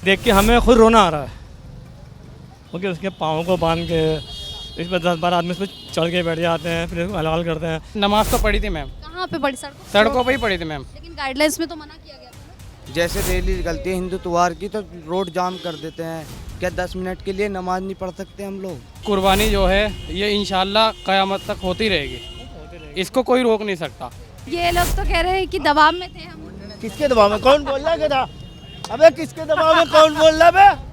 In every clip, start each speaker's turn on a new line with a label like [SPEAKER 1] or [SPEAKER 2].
[SPEAKER 1] देख के हमें खुद रोना आ रहा है, क्योंकि उसके पाँव को बांध के इस पर 10-12 आदमी इस पर चढ़ के बैठ जाते हैं, फिर इसको हलाल करते हैं।
[SPEAKER 2] नमाज तो पढ़ी थी मैम,
[SPEAKER 3] कहाँ पे पड़ी? सड़कों
[SPEAKER 2] सड़कों पे ही पढ़ी थी मैम।
[SPEAKER 3] लेकिन गाइडलाइंस में तो मना किया गया था ना।
[SPEAKER 4] जैसे रैली निकलती है हिंदुत्वार की तो रोड जाम कर देते हैं। क्या 10 मिनट के लिए नमाज नहीं पढ़ सकते हम लोग?
[SPEAKER 2] कुर्बानी जो है ये इंशाल्लाह क़यामत तक होती रहेगी, इसको कोई रोक नहीं सकता।
[SPEAKER 3] ये लोग तो कह रहे हैं कि दबाव में थे हम।
[SPEAKER 5] किसके दबाव में? कौन बोल रहा है था? अबे किसके दबाव में कौन बोल रहा है बे?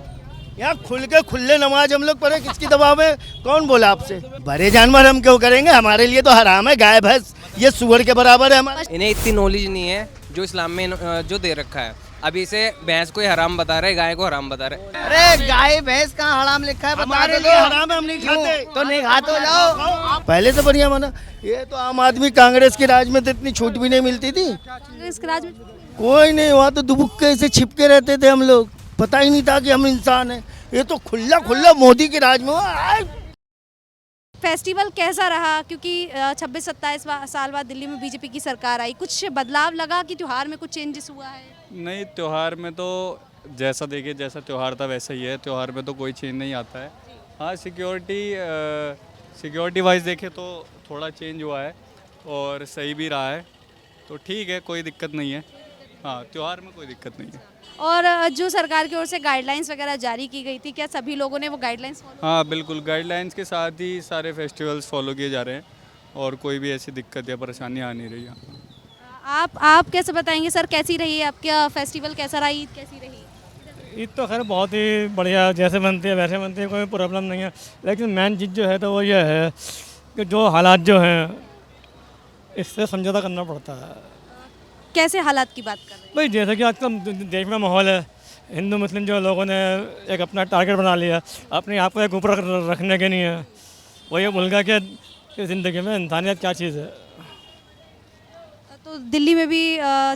[SPEAKER 5] यहाँ खुल के खुले नमाज हम लोग पढ़े, किसकी दबाव में? कौन बोला आपसे? बड़े जानवर हम क्यों करेंगे? हमारे लिए तो हराम है। गाय भैंस ये सुअर के बराबर है हमारे।
[SPEAKER 6] इन्हें इतनी नॉलेज नहीं है जो इस्लाम में जो दे रखा है। अभी इसे भैंस को ही हराम बता रहे, गाय को हराम बता रहे।
[SPEAKER 5] अरे गाय भैंस कहाँ हराम लिखा है? हमारे लिए हराम है, हम नहीं खाते। तो नहीं खाते हो जाओ। पहले से बढ़िया माना। ये तो आम आदमी कांग्रेस के राज में तो इतनी छूट भी नहीं मिलती थी।
[SPEAKER 3] कांग्रेस के राज में
[SPEAKER 5] कोई नहीं, वहाँ तो दुबुक्के से छिपके रहते थे हम लोग, पता ही नहीं था कि हम इंसान हैं। ये तो खुला खुला मोदी के राज में हुआ।
[SPEAKER 3] फेस्टिवल कैसा रहा? क्योंकि 26-27 साल बाद दिल्ली में बीजेपी की सरकार आई, कुछ बदलाव लगा कि त्योहार में कुछ चेंजेस हुआ है?
[SPEAKER 7] नहीं, त्यौहार में तो जैसा देखिए जैसा त्यौहार था वैसा ही है। त्यौहार में तो कोई चेंज नहीं आता है। हाँ, सिक्योरिटी वाइज देखे तो थोड़ा चेंज हुआ है और सही भी रहा है, तो ठीक है, कोई दिक्कत नहीं है। हाँ, त्यौहार में कोई दिक्कत नहीं है।
[SPEAKER 3] और जो सरकार की ओर से गाइडलाइंस वगैरह जारी की गई थी, क्या सभी लोगों ने वो गाइडलाइंस फॉलो?
[SPEAKER 7] हाँ बिल्कुल, गाइडलाइंस के साथ ही सारे फेस्टिवल्स फॉलो किए जा रहे हैं और कोई भी ऐसी दिक्कत या परेशानी आ नहीं रही है।
[SPEAKER 3] आप कैसे बताएंगे सर, कैसी रही आपका फेस्टिवल? कैसा रहा? ईद कैसी रही?
[SPEAKER 1] ईद तो खैर बहुत ही बढ़िया, जैसे बनती है वैसे बनती है, कोई प्रॉब्लम नहीं है। लेकिन मेन चीज़ जो है तो वो ये है कि जो हालात जो हैं इससे समझौता करना पड़ता है।
[SPEAKER 3] कैसे हालात की बात कर रहे हैं?
[SPEAKER 1] भाई जैसे कि आजकल देश में माहौल है, हिंदू मुस्लिम जो लोगों ने एक अपना टारगेट बना लिया, अपने आप को एक ऊपर रखने के नहीं है। वो ये भूल गया कि ज़िंदगी में इंसानियत क्या चीज़ है।
[SPEAKER 3] तो दिल्ली में भी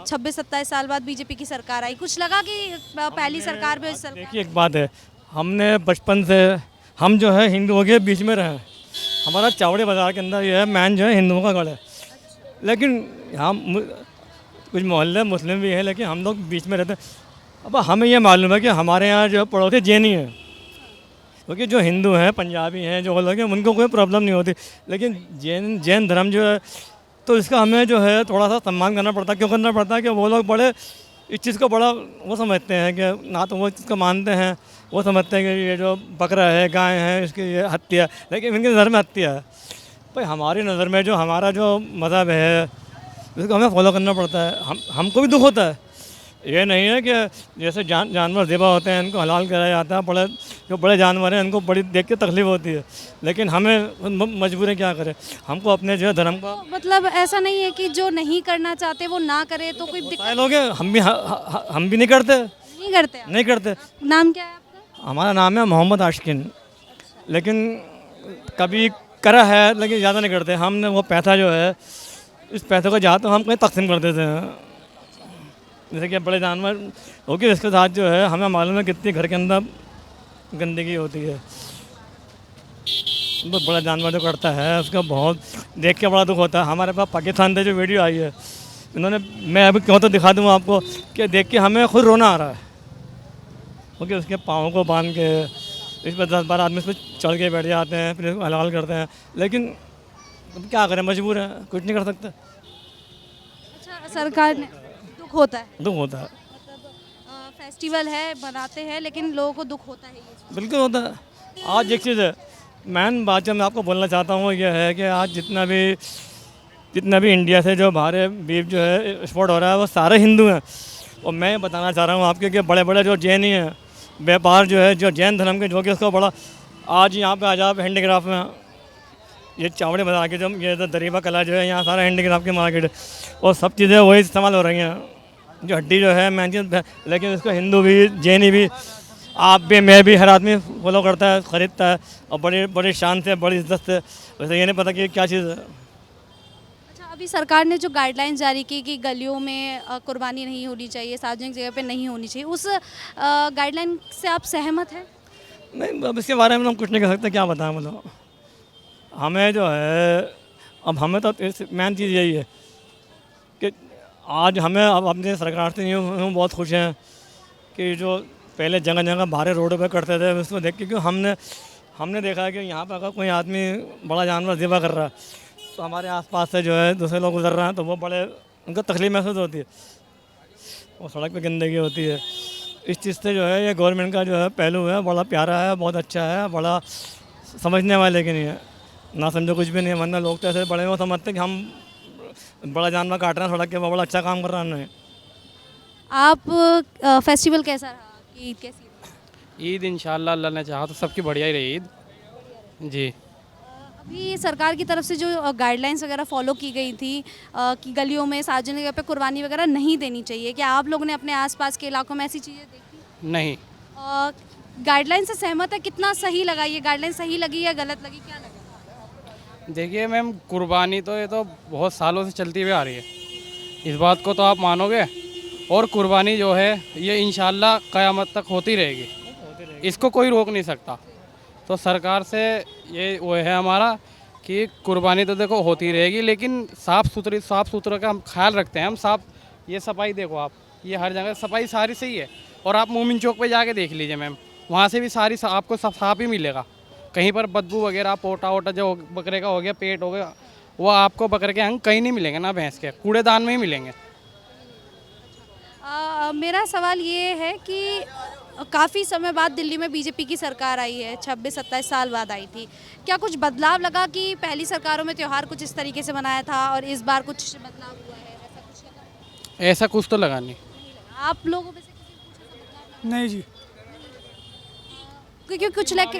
[SPEAKER 3] 26-27 साल बाद बीजेपी की सरकार आई, कुछ लगा कि पहली सरकार में सरकार?
[SPEAKER 1] देखिए एक बात है, हमने बचपन से हम जो है हिंदुओं के बीच में रहे। हमारा चावड़ी बाज़ार के अंदर ये है मैन जो है हिंदुओं का गढ़ है। लेकिन हम कुछ मोहल्ले मुस्लिम भी हैं, लेकिन हम लोग बीच में रहते हैं। अब हमें ये मालूम है कि हमारे यहाँ जो पड़ोसी जैनी हैं, क्योंकि जो हिंदू हैं, पंजाबी हैं, जो लोग हैं, उनको कोई प्रॉब्लम नहीं होती। लेकिन जैन धर्म जो है तो इसका हमें जो है थोड़ा सा सम्मान करना पड़ता है। क्यों करना पड़ता है? कि वो लोग बड़े इस चीज़ को बड़ा वो समझते हैं कि ना तो वो चीज़ को मानते हैं, वो समझते हैं कि ये जो बकरा है, गाय है, इसकी ये हत्या, लेकिन इनकी नज़र में हत्या है। भाई हमारी नज़र में जो हमारा जो मज़हब है इसको हमें फॉलो करना पड़ता है। हमको भी दुख होता है। ये नहीं है कि जैसे जानवर ज़िबा होते हैं इनको हलाल कराया जाता है, जो बड़े जानवर हैं इनको बड़ी देख के तकलीफ होती है, लेकिन हमें मजबूरी क्या करें, हमको अपने जो है धर्म का
[SPEAKER 3] मतलब ऐसा नहीं है कि जो नहीं करना चाहते वो ना करे तो कोई दिक्कत
[SPEAKER 1] लोग हैं। हम भी नहीं करते। नहीं करते।
[SPEAKER 3] नाम क्या है आपका?
[SPEAKER 1] हमारा नाम है मोहम्मद आशिकिन। लेकिन कभी करा है, लेकिन ज़्यादा नहीं करते। हमने वो पैसा जो है, इस पैसे को जहाँ तो हम कहीं तकसीम कर देते हैं। जैसे कि बड़े जानवर होके इसके साथ जो है हमें मालूम है कितनी घर के अंदर गंदगी होती है। तो बड़ा जानवर जो करता है उसका बहुत देख के बड़ा दुख होता है। हमारे पास पाकिस्तान से जो वीडियो आई है, इन्होंने, मैं अभी क्यों तो दिखा दूँ आपको, कि देख के हमें खुद रोना आ रहा है, क्योंकि उसके पाँव को बांध के इस पर 10-12 आदमी इस पर चढ़ के बैठ जाते हैं, फिर इसको हलाल करते हैं। लेकिन क्या करें, मजबूर है, कुछ नहीं कर सकते।
[SPEAKER 3] अच्छा, सरकार ने दुख होता है?
[SPEAKER 1] दुख होता है,
[SPEAKER 3] मतलब फेस्टिवल है, बनाते हैं, लेकिन लोगों को दुख होता है ये चीज़।
[SPEAKER 1] बिल्कुल होता है। आज एक चीज़ है, मेन बात जो मैं आपको बोलना चाहता हूँ ये है कि आज जितना भी इंडिया से जो बाहर बीफ जो है एक्सपोर्ट हो रहा है वो सारे हिंदू हैं। और मैं बताना चाह रहा हूँ आपके कि बड़े बड़े जो जैनी हैं, व्यापार जो है, जो जैन धर्म के, जो कि उसको बड़ा आज यहाँ पे आ जाओ हैंडीक्राफ्ट में, ये चावड़े बाज़ार के जो ये दरीबा कला जो है, यहाँ सारा हैंडीक्राफ्ट की मार्केट है और सब चीज़ें वही इस्तेमाल हो रही हैं। जो हड्डी जो है मैन चीज़, लेकिन इसको हिंदू भी, जैनी भी, आप भी, मैं भी, हर आदमी फॉलो करता है, ख़रीदता है और बड़ी शान से, बड़ी इज्जत से। वैसे ये नहीं पता कि क्या चीज़ है।
[SPEAKER 3] अच्छा, अभी सरकार ने जो गाइडलाइंस जारी की कि गलियों में कुर्बानी नहीं होनी चाहिए, सार्वजनिक जगह पे नहीं होनी चाहिए, उस गाइडलाइन से आप सहमत हैं?
[SPEAKER 1] नहीं, अब इसके बारे में हम कुछ नहीं कह सकते, क्या बताएं। मतलब हमें जो है, अब हमें तो मेन चीज़ यही है कि आज हमें अब अपनी सरकार से यूँ बहुत खुश हैं कि जो पहले जगह जगह बाहर रोड पे करते थे, उसको देख के क्यों हमने देखा है कि यहाँ पर अगर कोई आदमी बड़ा जानवर ज़िबा कर रहा है तो हमारे आसपास से जो है दूसरे लोग गुजर रहे हैं तो वो बड़े उनको तकलीफ महसूस होती है और सड़क पे गंदगी होती है। इस चीज़ से जो है ये गवर्नमेंट का जो है पहलू है बड़ा प्यारा है, बहुत अच्छा है, बड़ा समझने वाले की नहीं है, ना समझो कुछ भी नहीं है। वरना लोग तो ऐसे बड़े वो समझते कि हम बड़ा जानवर काट रहे हैं सड़क के, वो बड़ा अच्छा काम कर रहा है। नहीं,
[SPEAKER 3] आप फेस्टिवल कैसा रहा, आपकी ईद कैसी रही?
[SPEAKER 2] ईद इंशाल्लाह अल्लाह ने चाहा तो सबकी बढ़िया ही रही ईद जी।
[SPEAKER 3] अभी सरकार की तरफ से जो गाइडलाइंस वगैरह फॉलो की गई थी कि गलियों में सार्वजनिक जगह पे कुर्बानी वगैरह नहीं देनी चाहिए, क्या आप लोगों ने अपने आसपास के इलाकों में ऐसी चीज़ें देखी?
[SPEAKER 2] नहीं,
[SPEAKER 3] गाइडलाइन से सहमत है? कितना सही लगा ये गाइडलाइन, सही लगी या गलत लगी, क्या लगा?
[SPEAKER 2] देखिए मैम, कुर्बानी तो ये तो बहुत सालों से चलती हुई आ रही है, इस बात को तो आप मानोगे। और कुर्बानी जो है ये इंशाल्लाह क़यामत तक होती रहेगी, इसको कोई रोक नहीं सकता। तो सरकार से ये वो है हमारा कि कुर्बानी तो देखो होती रहेगी, लेकिन साफ़ सुथरा का हम ख्याल रखते हैं। हम साफ, ये सफाई देखो आप, ये हर जगह सफाई सारी सही है। और आप मोमिन चौक पे जाके देख लीजिए मैम, वहाँ से भी सारी आपको साफ ही मिलेगा। कहीं पर बदबू वगैरह, पोटा वोटा जो बकरे का हो गया, पेट हो गया, वो आपको बकरे के अंग कहीं नहीं मिलेंगे, ना भैंस के, कूड़ेदान में ही मिलेंगे।
[SPEAKER 3] मेरा सवाल ये है कि काफ़ी समय बाद दिल्ली में बीजेपी की सरकार आई है, 26-27 साल बाद आई थी, क्या कुछ बदलाव लगा कि पहली सरकारों में त्यौहार कुछ इस तरीके से मनाया था और इस बार कुछ बदलाव हुआ है, ऐसा कुछ लगा?
[SPEAKER 2] ऐसा कुछ तो लगा नहीं।
[SPEAKER 3] आप लोगों में से किसी को कुछ ऐसा बदलाव?
[SPEAKER 8] नहीं जी,
[SPEAKER 3] क्योंकि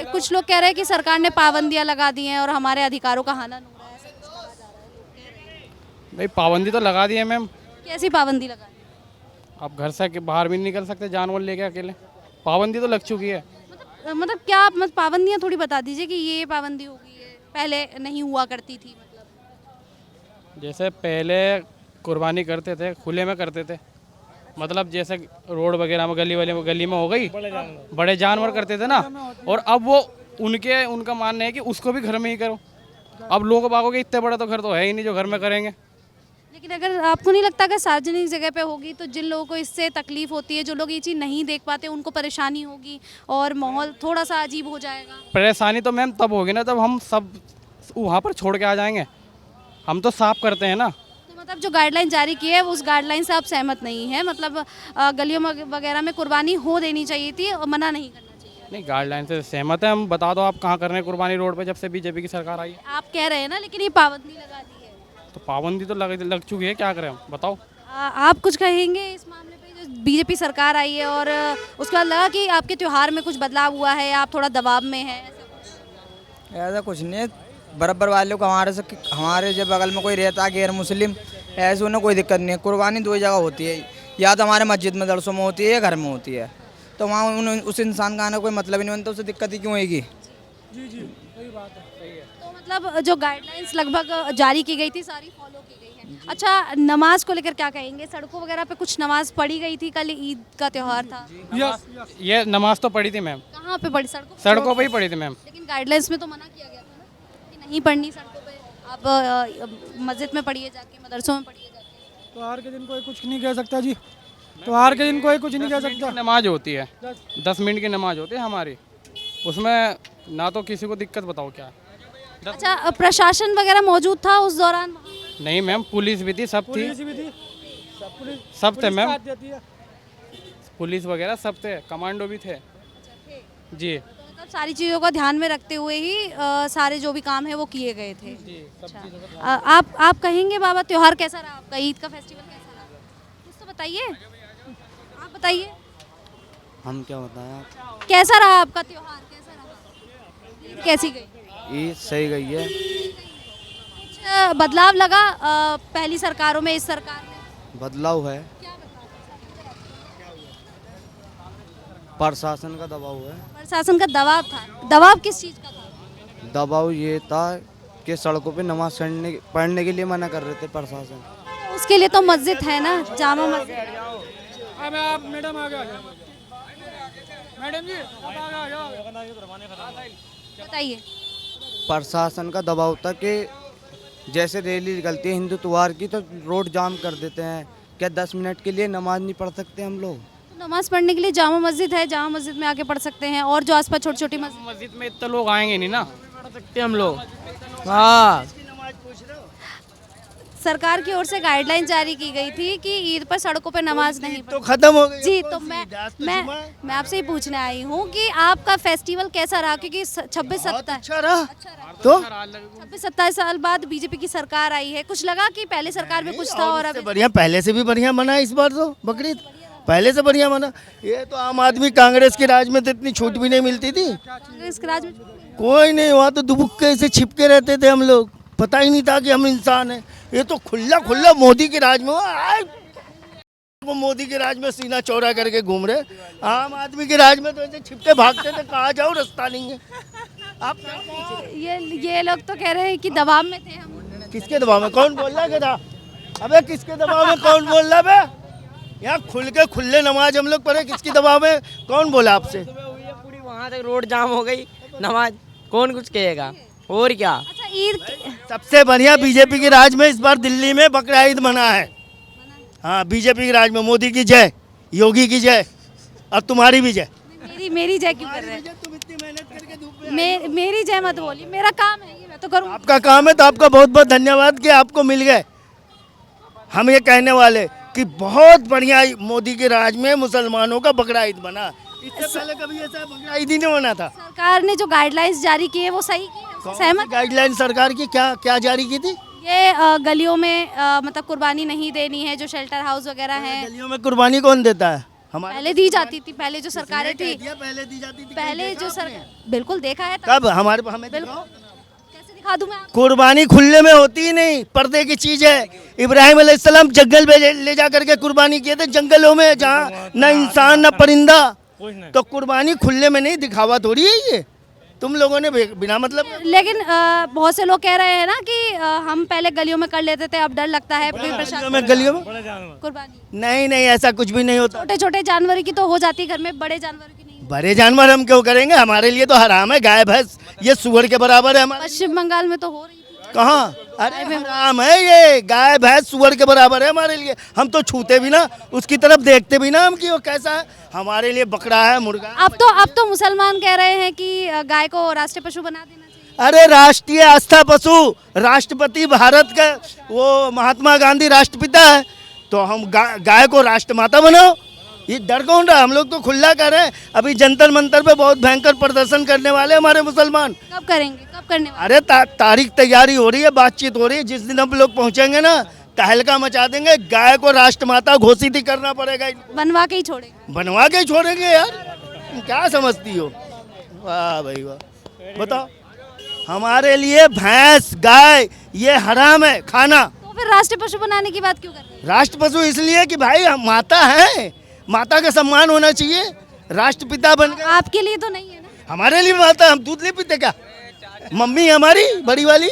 [SPEAKER 3] कुछ लोग कह रहे हैं कि सरकार ने पाबंदियां लगा दी हैं और हमारे अधिकारों का हनन हो रहा है, ऐसा कुछ कहा जा रहा है।
[SPEAKER 2] भाई पाबंदी तो लगा दी है मैम,
[SPEAKER 3] कैसी पाबंदी लगा दी?
[SPEAKER 2] आप घर से बाहर भी नहीं निकल सकते जानवर लेके अकेले, पाबंदी तो लग चुकी है।
[SPEAKER 3] मतलब क्या आप पाबंदियां थोड़ी बता दीजिए कि ये पाबंदी हो गई है, पहले नहीं हुआ करती थी। मतलब
[SPEAKER 2] जैसे पहले कुर्बानी करते थे, खुले में करते थे, मतलब जैसे रोड वगैरह में गली में हो गई, बड़े जानवर करते थे ना। और अब वो उनका मानना है कि उसको भी घर में ही करो। अब लोग बागों के इतने बड़े तो घर तो है ही नहीं जो घर में करेंगे।
[SPEAKER 3] लेकिन अगर आपको नहीं लगता कि सार्वजनिक जगह पे होगी तो जिन लोगों को इससे तकलीफ होती है, जो लोग ये चीज़ नहीं देख पाते, उनको परेशानी होगी और माहौल थोड़ा सा अजीब हो जाएगा?
[SPEAKER 2] परेशानी तो मैम तब होगी ना जब हम सब वहाँ पर छोड़ के आ जाएंगे। हम तो साफ करते हैं ना।
[SPEAKER 3] तो मतलब जो गाइडलाइन जारी की है उस गाइडलाइन से आप सहमत नहीं है? मतलब गलियों वगैरह में कुर्बानी हो देनी चाहिए थी और मना नहीं करना चाहिए?
[SPEAKER 2] नहीं, गाइडलाइन से सहमत है हम। बता दो आप कहाँ कर रहे हैं कुर्बानी रोड पे जब से बीजेपी की सरकार आई है?
[SPEAKER 3] आप कह रहे हैं ना, लेकिन ये पाबंदी लगा दी है।
[SPEAKER 2] तो पाबंदी तो लग चुकी है, क्या करें हम, बताओ।
[SPEAKER 3] आप कुछ कहेंगे इस मामले पे? जो बीजेपी सरकार आई है और उसके बाद लगा कि आपके त्यौहार में कुछ बदलाव हुआ है, आप थोड़ा दबाव में हैं,
[SPEAKER 4] ऐसा कुछ नहीं है। बराबर वालों को हमारे जब बगल में कोई रहता है गैर मुस्लिम, ऐसे उन्हें कोई दिक्कत नहीं है। कुर्बानी दो जगह होती है, या तो हमारे मस्जिद में दरसों में होती है या घर में होती है। तो वहाँ उस इंसान का आने कोई मतलब ही नहीं बनता, उसे दिक्कत ही क्यों होगी?
[SPEAKER 8] जी जी, सही बात है।
[SPEAKER 3] तो मतलब जो गाइडलाइंस लगभग जारी की गई थी सारी फॉलो की गई है। अच्छा, नमाज को लेकर क्या कहेंगे? सड़कों वगैरह पे कुछ नमाज पढ़ी गई थी, कल ईद का त्यौहार था।
[SPEAKER 2] ये नमाज तो पढ़ी थी मैम,
[SPEAKER 3] कहाँ पे पढ़ी?
[SPEAKER 2] सड़कों पे ही पढ़ी थी मैम।
[SPEAKER 3] लेकिन गाइडलाइंस में तो मना किया गया था ना कि नहीं पढ़नी सड़कों पे, आप मस्जिद में पढ़िए जाके, मदरसों में पढ़िए जाके।
[SPEAKER 8] त्योहार के दिन कोई कुछ नहीं कह सकता जी, त्योहार के दिन कोई कुछ नहीं कह सकता।
[SPEAKER 2] नमाज होती है 10 मिनट की नमाज होती है हमारी, उसमें ना तो किसी को दिक्कत, बताओ क्या।
[SPEAKER 3] अच्छा, प्रशासन वगैरह मौजूद था उस दौरान?
[SPEAKER 2] नहीं मैम, पुलिस भी थी, सब थी,
[SPEAKER 8] पुलिस भी थी,
[SPEAKER 2] सब थे मैम,
[SPEAKER 8] साथ देती है।
[SPEAKER 2] पुलिस वगैरह सब थे, कमांडो भी थे जी।
[SPEAKER 3] तो मतलब सारी चीज़ों का ध्यान में रखते हुए ही सारे जो भी काम है वो किए गए थे। अच्छा, आप कहेंगे बाबा त्यौहार कैसा रहा आपका, ईद का फेस्टिवल कैसा रहा? कुछ तो बताइए, आप बताइए।
[SPEAKER 4] हम क्या बताएं?
[SPEAKER 3] कैसा रहा आपका त्यौहार, कैसा रहा, ईद कैसी गई?
[SPEAKER 4] ईद सही गई है।
[SPEAKER 3] कुछ बदलाव लगा पहली सरकारों में इस सरकार में?
[SPEAKER 4] बदलाव है,
[SPEAKER 3] क्या बदलाव?
[SPEAKER 4] प्रशासन का दबाव है।
[SPEAKER 3] प्रशासन का दबाव था? दबाव किस चीज़ का था?
[SPEAKER 4] दबाव ये था कि सड़कों पे नमाज पढ़ने के लिए मना कर रहे थे प्रशासन।
[SPEAKER 3] उसके लिए तो मस्जिद है ना, जामा मस्जिद।
[SPEAKER 8] आप मैडम आगे आ जाओ, मैडम जी आप आगे आ जाओ।
[SPEAKER 3] बताइए।
[SPEAKER 4] प्रशासन का दबाव था कि जैसे रैली निकलती है हिंदुत्वार की तो रोड जाम कर देते हैं। क्या 10 मिनट के लिए नमाज नहीं पढ़ सकते हम लोग?
[SPEAKER 3] नमाज पढ़ने के लिए जामा मस्जिद है, जामा मस्जिद में आके पढ़ सकते हैं, और जो आसपास छोटी छोटी मस्जिद।
[SPEAKER 2] मस्जिद में इतने लोग आएंगे नहीं ना,
[SPEAKER 9] पढ़ सकते हम लोग। हाँ,
[SPEAKER 3] सरकार की ओर से गाइडलाइन जारी की गई थी कि ईद पर सड़कों पर नमाज नहीं
[SPEAKER 5] तो खत्म हो गई।
[SPEAKER 3] जी, तो मैं आपसे ही पूछने आई हूँ कि आपका फेस्टिवल कैसा रहा, क्योंकि 26-27
[SPEAKER 5] अच्छा रहा तो
[SPEAKER 3] 26-27 साल बाद बीजेपी की सरकार आई है, कुछ लगा कि पहले सरकार में कुछ था और
[SPEAKER 5] उससे
[SPEAKER 3] अब
[SPEAKER 5] बढ़िया, पहले से भी बढ़िया मना इस बार तो बकरीद, पहले से बढ़िया मना। ये तो आम आदमी कांग्रेस के राज में तो इतनी छूट भी नहीं मिलती थी,
[SPEAKER 3] कांग्रेस के राज में
[SPEAKER 5] कोई नहीं, वहाँ तो दुबुक्के से छिपके रहते थे हम लोग, पता ही नहीं था कि हम इंसान हैं। ये तो खुला खुला मोदी के राज में हुआ, वो मोदी के राज में सीना चौड़ा करके घूम रहे, आम आदमी के राज में तो ऐसे छिपके भागते थे, कहाँ जाओ रास्ता नहीं है। आप
[SPEAKER 3] ये लोग तो कह रहे हैं कि दबाव में थे हम।
[SPEAKER 5] किसके दबाव में, कौन बोल रहा था? अबे किसके दबाव में कौन बोल रहा बे? यहाँ खुल के खुले नमाज हम लोग पढ़े, किसकी दबाव में, कौन बोला आपसे?
[SPEAKER 9] पूरी वहाँ तक रोड जाम हो गई, नमाज कौन कुछ कहेगा, और क्या।
[SPEAKER 3] अच्छा, ईद
[SPEAKER 5] सबसे बढ़िया बीजेपी के राज में इस बार दिल्ली में बकरा ईद मना है। हाँ, बीजेपी के राज में मोदी की जय, योगी की जय, और तुम्हारी भी जय।
[SPEAKER 3] मेरी जय क्यों कर रहे हैं?
[SPEAKER 5] तुम इतनी मेहनत करके धूप में
[SPEAKER 3] मेरी जय मत बोलिए, मेरा काम है ये, मैं तो करूँ।
[SPEAKER 5] आपका काम है तो आपका बहुत बहुत धन्यवाद कि आपको मिल गए। हम ये कहने वाले कि बहुत बढ़िया मोदी के राज में मुसलमानों का बकरा ईद बना, इससे पहले कभी ऐसा बकरा ईद ही नहीं बना था।
[SPEAKER 3] सरकार ने जो गाइडलाइंस जारी की है वो सही की है, सहमत?
[SPEAKER 5] गाइडलाइन सरकार की क्या क्या जारी की थी?
[SPEAKER 3] ये गलियों में मतलब कुर्बानी नहीं देनी है, जो शेल्टर हाउस वगैरह हैं।
[SPEAKER 5] गलियों में कुर्बानी कौन देता है? हमारे
[SPEAKER 3] पहले दी जाती थी, पहले जो सरकारें थी,
[SPEAKER 5] पहले दी जाती थी,
[SPEAKER 3] पहले जो सरकार, बिल्कुल देखा है।
[SPEAKER 5] कब हमारे हमें
[SPEAKER 3] बिल्कुल, कैसे दिखा दूं मैं आपको?
[SPEAKER 5] कुर्बानी खुले में होती ही नहीं, पर्दे की चीज है। इब्राहिम अलैहिस्सलाम जंगल में ले जा करके कुर्बानी किए थे, जंगलों में, जहाँ न इंसान न परिंदा। तो कुर्बानी खुले में नहीं, दिखावा थोड़ी है ये, तुम लोगों ने बिना मतलब।
[SPEAKER 3] लेकिन बहुत से लोग कह रहे हैं ना कि हम पहले गलियों में कर लेते थे, अब डर लगता है
[SPEAKER 5] गलियों में
[SPEAKER 3] कुर्बानी।
[SPEAKER 5] नहीं नहीं, ऐसा कुछ भी नहीं होता।
[SPEAKER 3] छोटे छोटे जानवर की तो हो जाती है घर में, बड़े जानवर की नहीं।
[SPEAKER 5] बड़े जानवर हम क्यों करेंगे, हमारे लिए तो हराम है। गाय भैंस ये सुअर के बराबर है हमारे।
[SPEAKER 3] पश्चिम बंगाल में तो हो रही थी।
[SPEAKER 5] कहाँ? अरे हराम है ये, गाय भैंस सुअर के बराबर है हमारे लिए, हम तो छूते भी ना, उसकी तरफ देखते भी ना हम कि वो कैसा है। हमारे लिए बकरा है, मुर्गा है।
[SPEAKER 3] अब तो मुसलमान कह रहे हैं कि गाय को राष्ट्रीय पशु बना देना चाहिए।
[SPEAKER 5] अरे राष्ट्रीय आस्था पशु, राष्ट्रपति भारत का वो महात्मा गांधी राष्ट्रपिता है, तो हम गाय को राष्ट्रमाता बनाओ, ये डर कौन रहा? हम लोग तो खुला कर रहे हैं। अभी जंतर मंतर पे बहुत भयंकर प्रदर्शन करने वाले हमारे मुसलमान।
[SPEAKER 3] कब करेंगे, कब करने वाले?
[SPEAKER 5] अरे तारीख तैयारी हो रही है, बातचीत हो रही है, जिस दिन हम लोग पहुंचेंगे ना, तहलका मचा देंगे। गाय को राष्ट्रमाता घोषित ही करना पड़ेगा।
[SPEAKER 3] बनवा के ही छोड़ेंगे?
[SPEAKER 5] बनवा के ही छोड़ेंगे यार, तुम क्या समझती हो? वाह भाई वाह, बताओ। हमारे लिए भैंस गाय ये हराम है खाना।
[SPEAKER 3] तो फिर राष्ट्रीय पशु बनाने की बात क्यों कर रहे हैं?
[SPEAKER 5] राष्ट्र पशु इसलिए कि भाई हम माता है, माता का सम्मान होना चाहिए। राष्ट्रपिता बन गए,
[SPEAKER 3] आपके लिए तो नहीं है ना?
[SPEAKER 5] हमारे लिए माता। हम दूध नहीं पीते क्या? मम्मी हमारी बड़ी वाली,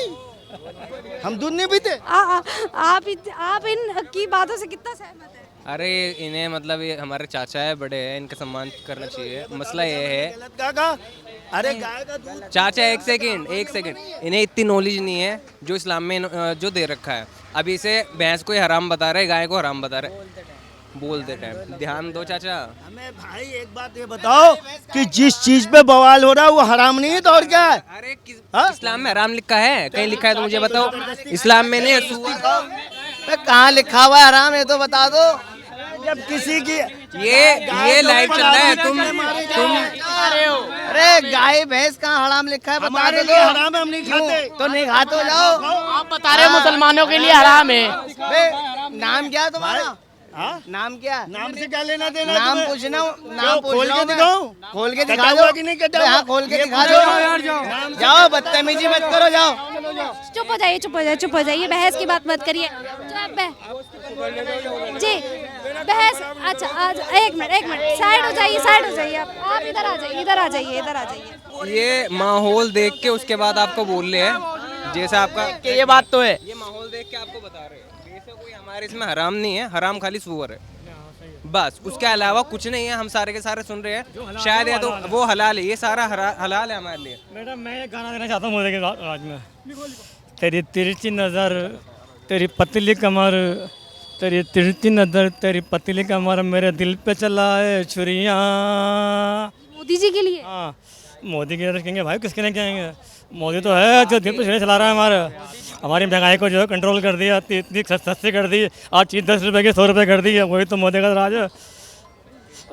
[SPEAKER 5] हम दूध नहीं पीते।
[SPEAKER 3] आप इन की बातों से कितना सहमत है?
[SPEAKER 6] अरे इन्हें मतलब ये हमारे चाचा है, बड़े हैं, इनका सम्मान करना चाहिए। मसला ये है,
[SPEAKER 5] गलत कहा? अरे गाय का दूध।
[SPEAKER 6] चाचा एक सेकंड, इन्हें इतनी नॉलेज नहीं है जो इस्लाम में जो दे रखा है। अभी इसे भैंस को हराम बता रहे, गाय को हराम बता रहे, बोलते टाइम ध्यान दो चाचा।
[SPEAKER 5] हमें भाई एक बात ये बताओ कि जिस चीज पे बवाल हो रहा है वो हराम नहीं है तो और क्या है?
[SPEAKER 6] अरे इस्लाम में हराम लिखा है? कहीं लिखा है तो मुझे बताओ। इस्लाम में नहीं,
[SPEAKER 9] कहाँ लिखा हुआ है हराम, ये तो बता दो।
[SPEAKER 5] जब किसी की
[SPEAKER 6] ये लाइव चल रहा है, तुम
[SPEAKER 9] अरे गाय भैंस कहाँ हराम लिखा है, बता
[SPEAKER 5] हमारे
[SPEAKER 9] दो।
[SPEAKER 5] लिए हराम है, हम नहीं खाते।
[SPEAKER 9] तो नहीं खाते हो, जाओ।
[SPEAKER 8] आप बता रहे मुसलमानों के लिए हराम है।
[SPEAKER 9] नाम क्या है तुम्हारा?
[SPEAKER 5] हाँ?
[SPEAKER 9] नाम क्या?
[SPEAKER 5] नाम से क्या लेना देना?
[SPEAKER 9] नाम
[SPEAKER 5] तुम्हें?
[SPEAKER 9] पूछना,
[SPEAKER 5] क्यों?
[SPEAKER 9] नाम
[SPEAKER 5] खोल के
[SPEAKER 9] पूछ
[SPEAKER 5] दिखाओ,
[SPEAKER 9] खोल के
[SPEAKER 5] कटा
[SPEAKER 9] दिखा
[SPEAKER 5] हुआ
[SPEAKER 9] दो
[SPEAKER 5] कि नहीं कटा हुआ?
[SPEAKER 9] हाँ, खोल के
[SPEAKER 5] ये
[SPEAKER 9] दिखा
[SPEAKER 5] पूछो
[SPEAKER 9] दो
[SPEAKER 5] यार,
[SPEAKER 9] जाओ, बदतमीजी मत करो, जाओ।
[SPEAKER 3] चुप हो जाइए, चुप हो जाइए, चुप हो जाइए, बहस की बात मत करिए। जी बहस, अच्छा आज एक मिनट, साइड हो जाइए, आप इधर आ जाइए।
[SPEAKER 6] ये माहौल देख के उसके बाद आपको बोल रहे हैं, जैसा आपका
[SPEAKER 9] ये बात तो है।
[SPEAKER 6] ये माहौल देख के आपको बता रहे हैं। वैसे कोई हमारे इसमें हराम नहीं है, हराम खाली सुअर है बस, उसके अलावा कुछ नहीं है। हम सारे के सारे सुन रहे हैं, शायद या तो वो हलाल है, ये सारा हलाल है हमारे लिए।
[SPEAKER 1] मैडम मैं एक गाना देना चाहता हूँ मोदी के राज में। तेरी तिरछी नज़र, तेरी पतली कमर, तेरी तिरछी नजर तेरी पतली कमर मेरे दिल पे चलाए छुरियाँ।
[SPEAKER 3] मोदी जी के लिए?
[SPEAKER 1] हाँ, मोदी की कहेंगे भाई, किसके लिए कहेंगे? मोदी तो है जो दिल पे छुरी चला रहा है हमारी महंगाई को जो है कंट्रोल कर दिया, इतनी सस्ती कर दी। आज चीज़ 10 रुपए की 100 रुपए कर दी है, वही तो मोदी का राज है।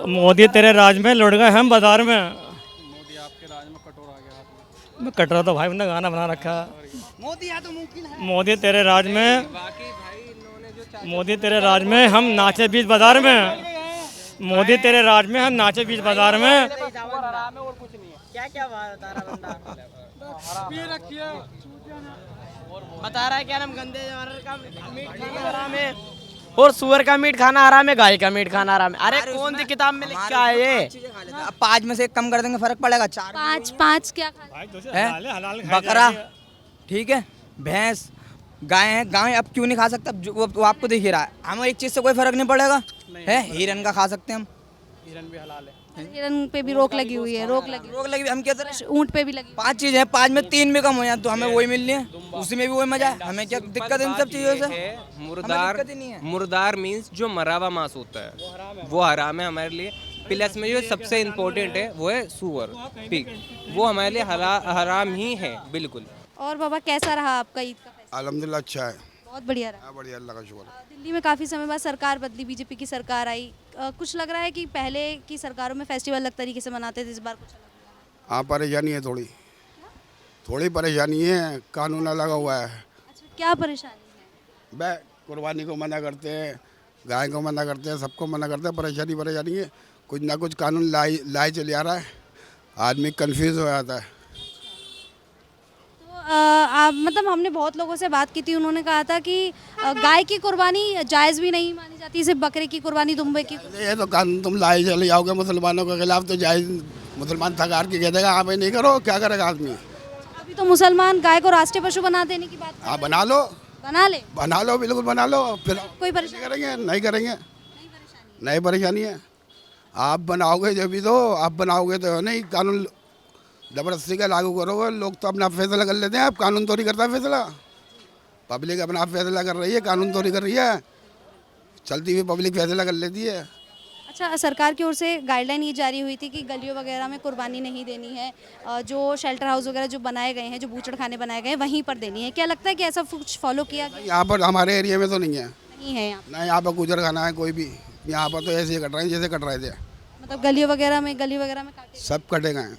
[SPEAKER 1] मोदी तेरे राज में लुढ़ गए हम बाजार में।
[SPEAKER 2] मोदी आपके राज में कटोरा आ गया हाथ में।
[SPEAKER 1] मैं कट रहा तो भाई उन्होंने गाना बना रखा है।
[SPEAKER 4] मोदी यहाँ तो मुमकिन है।
[SPEAKER 1] मोदी तेरे राज में, मोदी तेरे राज में हम नाचे बीच बाजार में। मोदी तेरे राज में हम नाचे बीच बाजार में।
[SPEAKER 9] क्या क्या बता रहा बंदा?
[SPEAKER 8] पी रखिए।
[SPEAKER 9] बता रहा है क्या नाम, गंदे जानवर का मीट खाना हराम है और सुअर का मीट खाना हराम है, गाय का मीट खाना हराम है। अरे कौन सी किताब में लिखा है ये?
[SPEAKER 4] अब 5 में से 1 कम कर देंगे, फर्क पड़ेगा। 4
[SPEAKER 3] पाँच क्या खा?
[SPEAKER 4] है बकरा, ठीक है, भैंस, गाय है। गाय अब क्यों नहीं खा सकता? वो आपको दिख ही रहा है। हमें एक चीज़ से कोई फर्क नहीं पड़ेगा। है हिरन का खा सकते हैं हम।
[SPEAKER 2] हिरन भी हलाल है।
[SPEAKER 3] हिरन पे भी रोक लगी हुई है, रोक लगी
[SPEAKER 4] हम क्या तरह
[SPEAKER 3] ऊँट पे भी लगी।
[SPEAKER 4] 5 चीज़ है, 5 में 3 भी कम हो जाए तो हमें वही मिलनी है, उसी में भी वही मजा है। हमें क्या दिक्कत है इन सब चीज़ों से?
[SPEAKER 6] मुर्दार, मुर्दार मीन्स जो मरा हुआ मांस होता है वो हराम है हमारे लिए। प्लस में जो सबसे इम्पोर्टेंट है वो है सुअर, पिग, वो हमारे लिए हराम ही है बिल्कुल।
[SPEAKER 3] और बाबा कैसा रहा आपका ईद का फेस्टिवल?
[SPEAKER 10] अल्हम्दुलिल्लाह अच्छा है।
[SPEAKER 3] बहुत बढ़िया रहा।
[SPEAKER 10] बढ़िया, अल्लाह का शुक्र है।
[SPEAKER 3] दिल्ली में काफ़ी समय बाद सरकार बदली, बीजेपी की सरकार आई। कुछ लग रहा है कि पहले की सरकारों में फेस्टिवल अलग तरीके से मनाते थे, इस बार कुछ अलग लग रहा है?
[SPEAKER 10] हाँ, परेशानी है थोड़ी परेशानी है। कानून लगा हुआ है।
[SPEAKER 3] अच्छा, क्या परेशानी है?
[SPEAKER 10] वह कुर्बानी को मना करते हैं, गाय को मना करते हैं, सबको मना करते हैं। परेशानी है। कुछ ना कुछ कानून लाई चले आ रहा है, आदमी कंफ्यूज हो जाता है।
[SPEAKER 3] मतलब हमने बहुत लोगों से बात की थी, उन्होंने कहा था कि गाय की कुर्बानी जायज़ भी नहीं मानी जाती, सिर्फ बकरे की कुर्बानी, दुम्बे की।
[SPEAKER 10] ये तो कानून तुम लाई चले जाओगे मुसलमानों के खिलाफ तो जायज़, मुसलमान थकार के कह देगा हाँ भाई नहीं करो, क्या करेगा आदमी?
[SPEAKER 3] अभी तो मुसलमान गाय को राष्ट्रीय पशु बना देने की बात।
[SPEAKER 10] हाँ, बना लो, बिल्कुल बना लो। फिर
[SPEAKER 3] कोई परेशानी
[SPEAKER 10] करेंगे? नहीं करेंगे, नहीं परेशानी है। आप बनाओगे जब भी तो, आप बनाओगे तो नहीं, कानून ज़बरदस्ती का लागू करोगे। लोग तो अपना फैसला कर लेते हैं, अब कानून तो नहीं करता फैसला। पब्लिक अपना फैसला कर रही है, कानून तो नहीं कर रही है। चलती हुई पब्लिक फैसला कर लेती है।
[SPEAKER 3] अच्छा, सरकार की ओर से गाइडलाइन ये जारी हुई थी कि गलियों वगैरह में कुर्बानी नहीं देनी है, जो शेल्टर हाउस वगैरह जो बनाए गए हैं, जो बूचड़ खाने बनाए गए हैं, वहीं पर देनी है। क्या लगता है कि ऐसा कुछ फॉलो किया गया?
[SPEAKER 10] यहाँ पर हमारे एरिया में तो नहीं है।
[SPEAKER 3] नहीं है यहाँ?
[SPEAKER 10] नहीं, यहाँ पर गुजर खाना है कोई भी। यहाँ पर तो ऐसे ही कट रहे हैं जैसे कट रहे थे।
[SPEAKER 3] मतलब गली वगैरह में काटे?
[SPEAKER 10] सब कटे गए,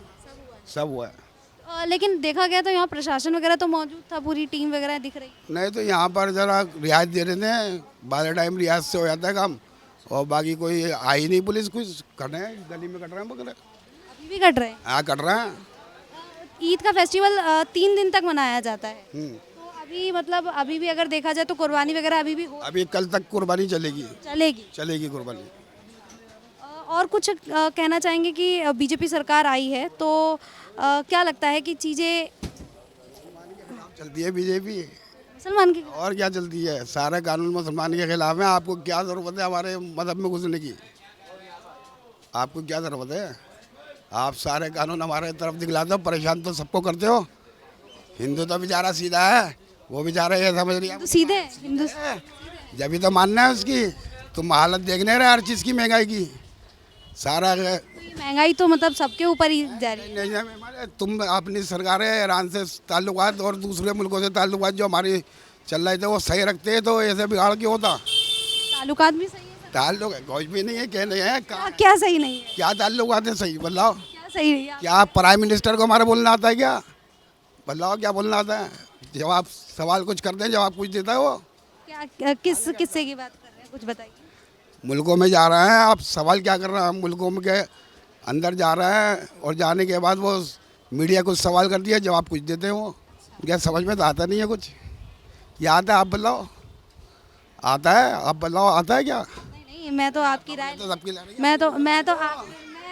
[SPEAKER 10] सब हुआ है।
[SPEAKER 3] लेकिन देखा गया तो यहाँ प्रशासन वगैरह तो मौजूद था, पूरी टीम वगैरह दिख रही।
[SPEAKER 10] नहीं तो यहाँ पर ज़रा रियायत दे रहे थे, बारह टाइम रियायत से हो जाता है काम, और बाकी कोई आई नहीं पुलिस। कुछ कट रहे हैं, गली में कट रहे हैं बकरे।
[SPEAKER 3] अभी भी कट रहे हैं?
[SPEAKER 10] हाँ, कट रहे हैं।
[SPEAKER 3] ईद का फेस्टिवल 3 दिन तक मनाया जाता है, तो अभी मतलब अभी भी अगर देखा जाए तो कुर्बानी वगैरह अभी भी
[SPEAKER 10] अभी कल तक कुर्बानी चलेगी कुर्बानी।
[SPEAKER 3] और कुछ कहना चाहेंगे कि बीजेपी सरकार आई है तो क्या लगता है कि चीज़ें
[SPEAKER 10] चलती है बीजेपी
[SPEAKER 3] मुसलमान की?
[SPEAKER 10] और क्या चलती है? सारे कानून मुसलमान के खिलाफ है। आपको क्या ज़रूरत है हमारे मजहब में घुसने की? आपको क्या ज़रूरत है? आप सारे कानून हमारे तरफ दिखलाते हो, परेशान तो सबको करते हो। हिंदू तो बेचारा सीधा है, वो बेचारा ये समझ रही है
[SPEAKER 3] सीधे हिंदू,
[SPEAKER 10] जब भी तो मानना है उसकी। तुम हालत देखने रहे हर चीज़ की, महंगाई की, सारा
[SPEAKER 3] महंगाई तो मतलब सबके ऊपर ही जा रही है।
[SPEAKER 10] नहीं, तुम अपनी सरकार है, ईरान से ताल्लुकात और दूसरे मुल्कों से ताल्लुकात जो हमारी चल रहे थे वो सही रखते हैं तो ऐसे बिगाड़ क्यों होता?
[SPEAKER 3] ताल्लुकात भी सही है?
[SPEAKER 10] ताल्लुक कुछ भी नहीं है, क्या नहीं है?
[SPEAKER 3] क्या सही नहीं है?
[SPEAKER 10] क्या ताल्लुकात है सही? बताओ
[SPEAKER 3] क्या सही नहीं है?
[SPEAKER 10] क्या प्राइम मिनिस्टर को हमारा बोलना आता है क्या? बताओ क्या बोलना आता है? जवाब सवाल कुछ करते हैं, जवाब कुछ देता है वो।
[SPEAKER 3] क्या किससे की बात कर रहे हैं, कुछ बताइए।
[SPEAKER 10] मुल्कों में जा रहे हैं, आप सवाल क्या कर रहे हैं? मुल्कों में के अंदर जा रहे हैं और जाने के बाद वो मीडिया कुछ सवाल करती है, जवाब कुछ देते हैं वो। क्या समझ में तो आता नहीं है कुछ? क्या आता है आप बताओ? आता है आप बताओ, आता है क्या?
[SPEAKER 3] नहीं, मैं तो आपकी राय
[SPEAKER 10] तो सबकी
[SPEAKER 3] मैं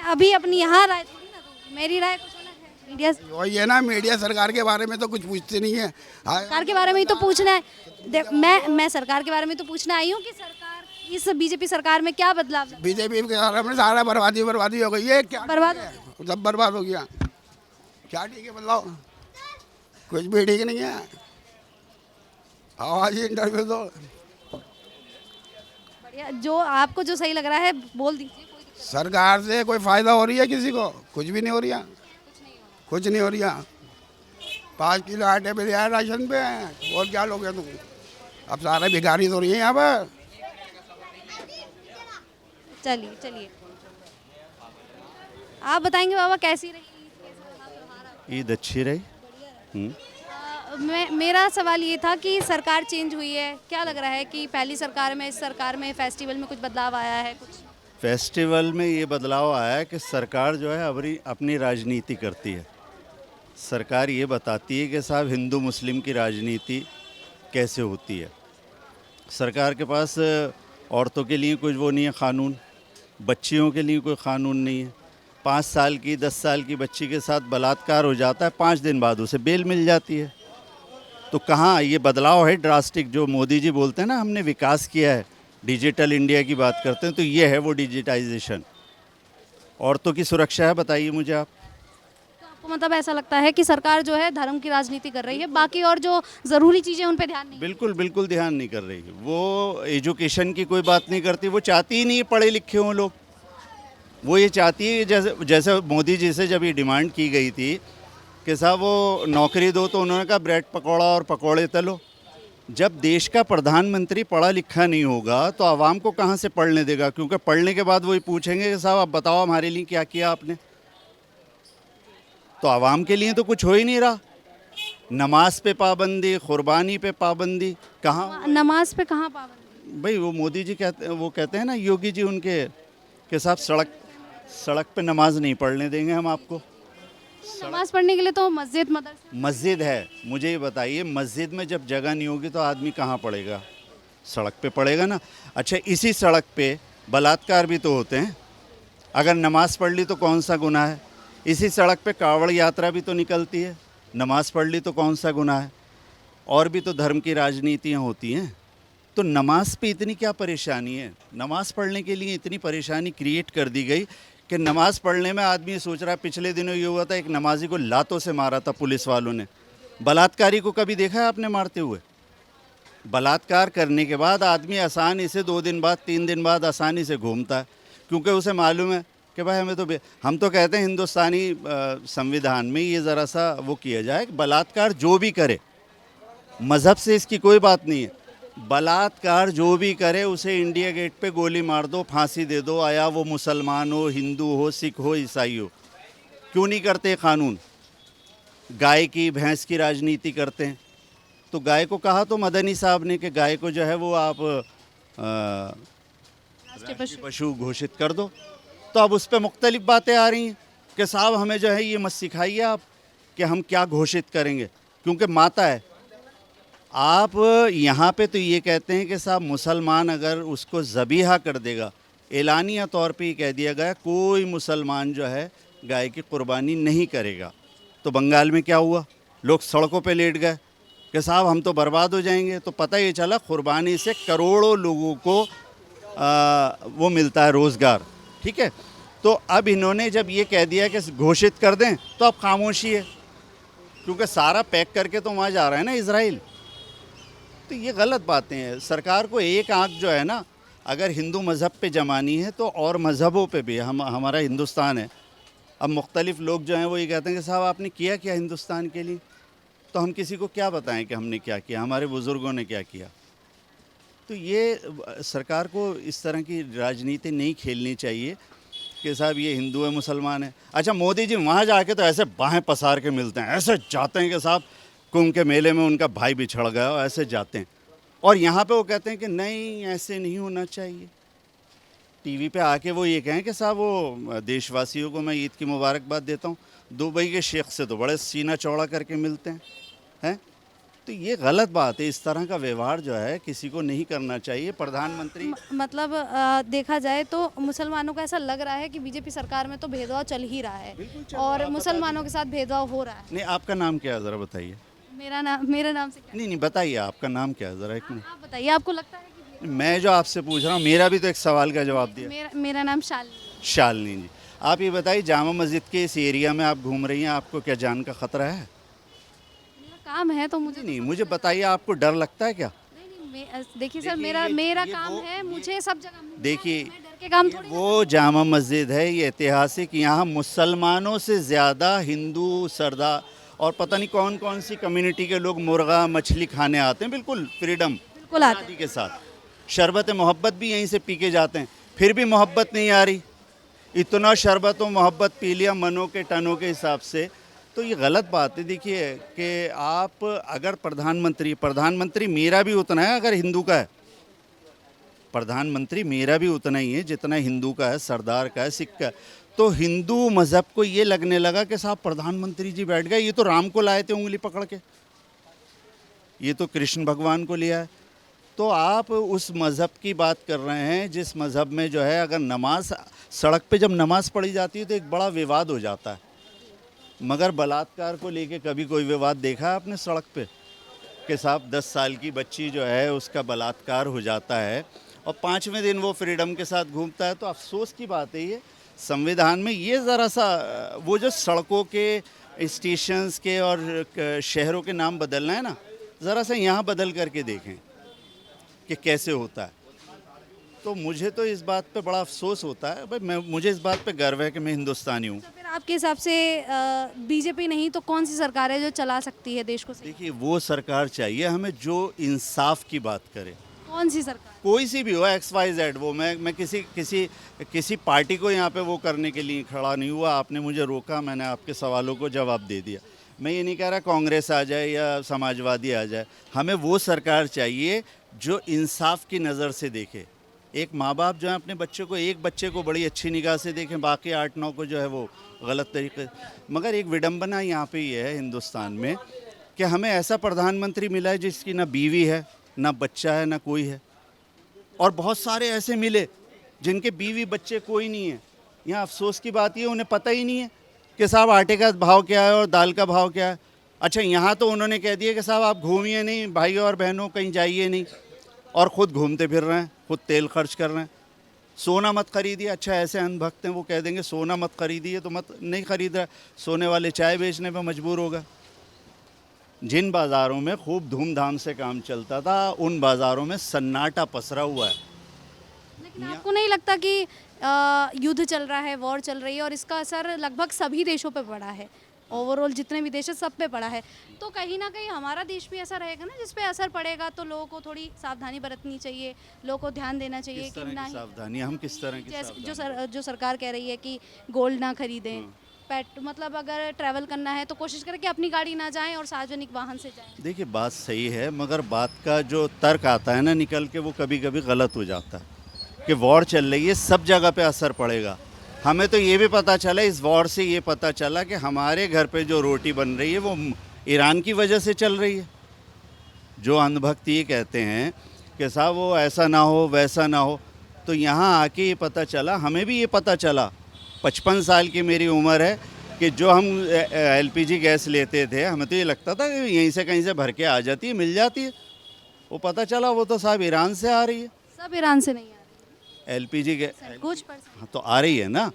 [SPEAKER 3] अभी अपनी यहाँ राय थोड़ी ना दूंगी, मेरी राय कुछ अलग है। मीडिया
[SPEAKER 10] वही है ना, मीडिया सरकार के बारे में तो कुछ पूछते नहीं है।
[SPEAKER 3] सरकार के बारे में ही तो पूछना है। मैं सरकार के बारे में तो पूछना आई हूँ कि सरकार, इस बीजेपी सरकार में क्या बदलाव?
[SPEAKER 10] बीजेपी के बारे में सारा बर्बादी हो गई है। क्या
[SPEAKER 3] बर्बाद?
[SPEAKER 10] सब बर्बाद हो गया। क्या ठीक है बताओ? कुछ भी ठीक नहीं है। आज इंटरव्यू दो।
[SPEAKER 3] बढ़िया, जो आपको जो सही लग रहा है बोल दीजिए।
[SPEAKER 10] सरकार से कोई फ़ायदा हो रही है किसी को? कुछ भी नहीं हो रहा, कुछ नहीं हो रहा। 5 किलो आटे पे दिया है राशन पे, और क्या लोगे तुम? अब सारे भिखारी तो नहीं है यहाँ पर।
[SPEAKER 3] चलिए चलिए, आप बताएंगे बाबा कैसी रही?
[SPEAKER 11] ईद अच्छी रही।
[SPEAKER 3] मेरा सवाल ये था कि सरकार चेंज हुई है, क्या लग रहा है कि पहली सरकार में इस सरकार में फेस्टिवल में कुछ बदलाव आया है? कुछ
[SPEAKER 11] फेस्टिवल में ये बदलाव आया है कि सरकार जो है अपनी राजनीति करती है। सरकार ये बताती है कि साहब हिंदू मुस्लिम की राजनीति कैसे होती है। सरकार के पास औरतों के लिए कुछ वो नहीं है कानून, बच्चियों के लिए कोई कानून नहीं है। 5 साल की 10 साल की बच्ची के साथ बलात्कार हो जाता है, 5 दिन बाद उसे बेल मिल जाती है। तो कहाँ ये बदलाव है ड्रास्टिक जो मोदी जी बोलते हैं ना, हमने विकास किया है, डिजिटल इंडिया की बात करते हैं, तो ये है वो डिजिटाइजेशन। औरतों की सुरक्षा है, बताइए मुझे आप।
[SPEAKER 3] तो आपको मतलब ऐसा लगता है कि सरकार जो है धर्म की राजनीति कर रही है, बाकी और जो ज़रूरी चीज़ें उन पर ध्यान नहीं?
[SPEAKER 11] बिल्कुल बिल्कुल ध्यान नहीं कर रही। वो एजुकेशन की कोई बात नहीं करती, वो चाहती ही नहीं पढ़े लिखे हों लोग। वो ये चाहती है जैसे मोदी जी से जब ये डिमांड की गई थी कि साहब वो नौकरी दो, तो उन्होंने कहा ब्रेड पकौड़ा और पकौड़े तलो। जब देश का प्रधानमंत्री पढ़ा लिखा नहीं होगा तो आवाम को कहाँ से पढ़ने देगा? क्योंकि पढ़ने के बाद वही पूछेंगे कि साहब आप बताओ हमारे लिए क्या किया आपने। तो आवाम के लिए तो कुछ हो ही नहीं रहा। नमाज पे पाबंदी, कुर्बानी पे पाबंदी, कहाँ
[SPEAKER 3] नमाज पे कहाँ पाबंदी?
[SPEAKER 11] भाई वो मोदी जी कहते हैं ना, योगी जी उनके के साथ सड़क पे नमाज नहीं पढ़ने देंगे हम आपको।
[SPEAKER 3] नमाज पढ़ने के लिए तो
[SPEAKER 11] मस्जिद है। मुझे ये बताइए, मस्जिद में जब जगह नहीं होगी तो आदमी कहाँ पढ़ेगा? सड़क पे पढ़ेगा ना। अच्छा, इसी सड़क पे बलात्कार भी तो होते हैं। अगर नमाज पढ़ ली तो कौन सा गुनाह है? इसी सड़क पे कावड़ यात्रा भी तो निकलती है, नमाज पढ़ ली तो कौन सा गुनाह है? और भी तो धर्म की राजनीतियाँ होती हैं। तो नमाज पे इतनी क्या परेशानी है? नमाज पढ़ने के लिए इतनी परेशानी क्रिएट कर दी गई कि नमाज पढ़ने में आदमी सोच रहा है। पिछले दिनों ये हुआ था, एक नमाजी को लातों से मारा था पुलिस वालों ने। बलात्कारी को कभी देखा है आपने मारते हुए? बलात्कार करने के बाद आदमी आसानी से 2 दिन बाद 3 दिन बाद आसानी से घूमता है, क्योंकि उसे मालूम है कि भाई हम तो कहते हैं हिंदुस्तानी संविधान में ये ज़रा सा वो किया जाए कि बलात्कार जो भी करे, मज़हब से इसकी कोई बात नहीं है, बलात्कार जो भी करे उसे इंडिया गेट पे गोली मार दो, फांसी दे दो, आया वो मुसलमान हो, हिंदू हो, सिख हो, ईसाई हो। क्यों नहीं करते कानून? गाय की भैंस की राजनीति करते हैं। तो गाय को कहा तो मदनी साहब ने कि गाय को जो है वो आप राष्ट्रीय पशु घोषित कर दो। तो अब उस पर मुख्तलिफ बातें आ रही हैं कि साहब हमें जो है ये मत सिखाइए आप कि हम क्या घोषित करेंगे, क्योंकि माता है। आप यहाँ पे तो ये कहते हैं कि साहब मुसलमान अगर उसको ज़बीहा कर देगा, एलानिया तौर पे ये कह दिया गया कोई मुसलमान जो है गाय की कुर्बानी नहीं करेगा। तो बंगाल में क्या हुआ? लोग सड़कों पे लेट गए कि साहब हम तो बर्बाद हो जाएंगे। तो पता ये चला कुर्बानी से करोड़ों लोगों को वो मिलता है रोज़गार। ठीक है, तो अब इन्होंने जब ये कह दिया कि घोषित कर दें तो अब खामोशी है, क्योंकि सारा पैक करके तो वहाँ जा रहा है ना इजराइल। तो ये गलत बातें हैं। सरकार को एक आंख जो है ना, अगर हिंदू मज़हब पे जमानी है तो और मज़हबों पे भी हमारा हिंदुस्तान है। अब मुख्तलिफ लोग जो हैं वो ये कहते हैं कि साहब आपने किया क्या हिंदुस्तान के लिए? तो हम किसी को क्या बताएं कि हमने क्या किया, हमारे बुज़ुर्गों ने क्या किया? तो ये सरकार को इस तरह की राजनीति नहीं खेलनी चाहिए कि साहब ये हिंदू है मुसलमान है। अच्छा, मोदी जी वहाँ जाके तो ऐसे बाहें पसार के मिलते हैं, ऐसे जाते हैं कि साहब कुंभ के मेले में उनका भाई बिछड़ गया, और ऐसे जाते हैं। और यहाँ पे वो कहते हैं कि नहीं ऐसे नहीं होना चाहिए। टीवी पे आके वो ये कहें कि साहब वो देशवासियों को मैं ईद की मुबारकबाद देता हूँ, दुबई के शेख से तो बड़े सीना चौड़ा करके मिलते हैं। तो ये गलत बात है। इस तरह का व्यवहार जो है किसी को नहीं करना चाहिए। प्रधानमंत्री
[SPEAKER 3] मतलब देखा जाए तो मुसलमानों को ऐसा लग रहा है कि बीजेपी सरकार में तो भेदभाव चल ही रहा है और मुसलमानों के साथ भेदभाव हो रहा है।
[SPEAKER 11] नहीं, आपका नाम क्या है ज़रा बताइए?
[SPEAKER 3] मेरा नाम से क्या?
[SPEAKER 11] नहीं बताइए आपका नाम क्या है ज़रा एक मिनट।
[SPEAKER 3] आप बताइए, आपको लगता है कि
[SPEAKER 11] मैं जो आपसे पूछ रहा हूँ, मेरा भी तो एक सवाल का जवाब दिया।
[SPEAKER 3] मेरा नाम शालिनी।
[SPEAKER 11] शालिनी जी, आप ये बताइए जामा मस्जिद के इस एरिया में आप घूम रही हैं, आपको क्या जान का ख़तरा है?
[SPEAKER 3] काम है तो मुझे
[SPEAKER 11] नहीं, मुझे बताइए आपको डर लगता है क्या?
[SPEAKER 3] नहीं, देखिए सर,
[SPEAKER 11] देखिए,
[SPEAKER 3] मेरा
[SPEAKER 11] ये
[SPEAKER 3] काम
[SPEAKER 11] वो-
[SPEAKER 3] है, मुझे सब जगह
[SPEAKER 11] देखिए,
[SPEAKER 3] मैं डर के काम थोड़ी
[SPEAKER 11] वो जामा मस्जिद है, ये ऐतिहासिक, यहाँ मुसलमानों से ज़्यादा हिंदू सरदार और पता नहीं कौन कौन सी कम्युनिटी के लोग मुर्गा मछली खाने आते हैं, बिल्कुल फ्रीडम
[SPEAKER 3] बिल्कुल आते
[SPEAKER 11] आज़ादी के साथ। शरबत मोहब्बत भी यहीं से पी के जाते हैं, फिर भी मोहब्बत नहीं आ रही। इतना शरबत व मोहब्बत पी लिया मनों के टनों के हिसाब से, तो ये गलत बात है। देखिए कि आप अगर प्रधानमंत्री मेरा भी उतना है, अगर हिंदू का है, प्रधानमंत्री मेरा भी उतना ही है जितना हिंदू का है, सरदार का है, सिख का है। तो हिंदू मज़हब को ये लगने लगा कि साहब प्रधानमंत्री जी बैठ गए, ये तो राम को लाए थे उंगली पकड़ के, ये तो कृष्ण भगवान को लिया है। तो आप उस मज़हब की बात कर रहे हैं जिस मज़हब में जो है, अगर नमाज सड़क पे जब नमाज पढ़ी जाती है तो एक बड़ा विवाद हो जाता है, मगर बलात्कार को लेके कभी कोई विवाद देखा है आपने सड़क पे कि साहब 10 साल की बच्ची जो है उसका बलात्कार हो जाता है और 5वें दिन वो फ्रीडम के साथ घूमता है? तो अफसोस की बात है ये संविधान में ये ज़रा सा वो जो सड़कों के स्टेशंस के और शहरों के नाम बदलना है ना, ज़रा सा यहाँ बदल करके देखें कि कैसे होता है। तो मुझे तो इस बात पे बड़ा अफसोस होता है भाई, मुझे इस बात पे गर्व है कि मैं हिंदुस्तानी हूँ।
[SPEAKER 3] तो फिर आपके हिसाब से बीजेपी नहीं तो कौन सी सरकार है जो चला सकती है देश को सही?
[SPEAKER 11] देखिए वो सरकार चाहिए हमें जो इंसाफ की बात करे,
[SPEAKER 3] कौन सी सरकार?
[SPEAKER 11] कोई सी भी हो, XYZ। वो मैं किसी पार्टी को यहाँ पे वो करने के लिए खड़ा नहीं हुआ। आपने मुझे रोका, मैंने आपके सवालों को जवाब दे दिया। मैं ये नहीं कह रहा कांग्रेस आ जाए या समाजवादी आ जाए, हमें वो सरकार चाहिए जो इंसाफ की नज़र से देखे। एक माँ बाप जो है अपने बच्चे को, एक बच्चे को बड़ी अच्छी निगाह से देखें, बाकी 8-9 को जो है वो गलत तरीके। मगर एक विडंबना यहाँ पे ये है हिंदुस्तान में कि हमें ऐसा प्रधानमंत्री मिला है जिसकी ना बीवी है, ना बच्चा है, ना कोई है, और बहुत सारे ऐसे मिले जिनके बीवी बच्चे कोई नहीं है। यहाँ अफसोस की बात ये, उन्हें पता ही नहीं है कि साहब आटे का भाव क्या है और दाल का भाव क्या है। अच्छा, यहाँ तो उन्होंने कह दिया कि साहब आप घूमिए नहीं, भाई और बहनों कहीं जाइए नहीं, और ख़ुद घूमते फिर रहे हैं, खुद तेल खर्च कर रहे हैं। सोना मत खरीदिए। अच्छा, ऐसे अंधभक्त हैं, वो कह देंगे सोना मत खरीदिए, तो मत नहीं खरीद रहा, सोने वाले चाय बेचने पे मजबूर होगा। जिन बाज़ारों में खूब धूमधाम से काम चलता था, उन बाज़ारों में सन्नाटा पसरा हुआ है।
[SPEAKER 3] लेकिन आपको नहीं लगता कि युद्ध चल रहा है, वॉर चल रही है, और इसका असर लगभग सभी देशों पे पड़ा है, ओवरऑल जितने भी देश है सब पे पड़ा है, तो कहीं ना कहीं हमारा देश भी ऐसा रहेगा ना जिस पे असर पड़ेगा, तो लोगों को थोड़ी सावधानी बरतनी चाहिए, लोगों को ध्यान देना चाहिए
[SPEAKER 11] किस
[SPEAKER 3] कि
[SPEAKER 11] तरह
[SPEAKER 3] ना
[SPEAKER 11] की
[SPEAKER 3] ही
[SPEAKER 11] सावधानी, हम किस तरह की
[SPEAKER 3] जैसे
[SPEAKER 11] सावधानी?
[SPEAKER 3] जो सरकार कह रही है कि गोल्ड ना खरीदें, मतलब अगर ट्रैवल करना है तो कोशिश करें कि अपनी गाड़ी ना जाएं और सार्वजनिक वाहन से जाएं।
[SPEAKER 11] देखिए बात सही है, मगर बात का जो तर्क आता है ना निकल के, वो कभी कभी गलत हो जाता है कि वॉर चल रही है, सब जगह पे असर पड़ेगा। हमें तो ये भी पता चला, इस वॉर से ये पता चला कि हमारे घर पे जो रोटी बन रही है वो ईरान की वजह से चल रही है। जो अंधभक्त ये कहते हैं कि साहब वो ऐसा ना हो वैसा ना हो, तो यहाँ आके ये पता चला, हमें भी ये पता चला, 55 साल की मेरी उम्र है, कि जो हम LPG गैस लेते थे, हमें तो ये लगता था कि यहीं से कहीं से भर के आ जाती है, मिल जाती है। वो पता चला वो तो साहब ईरान से आ रही है।
[SPEAKER 3] सब ईरान से नहीं आ रही,
[SPEAKER 11] LPG गैस
[SPEAKER 3] कुछ परसेंट
[SPEAKER 11] हाँ तो आ रही है ना।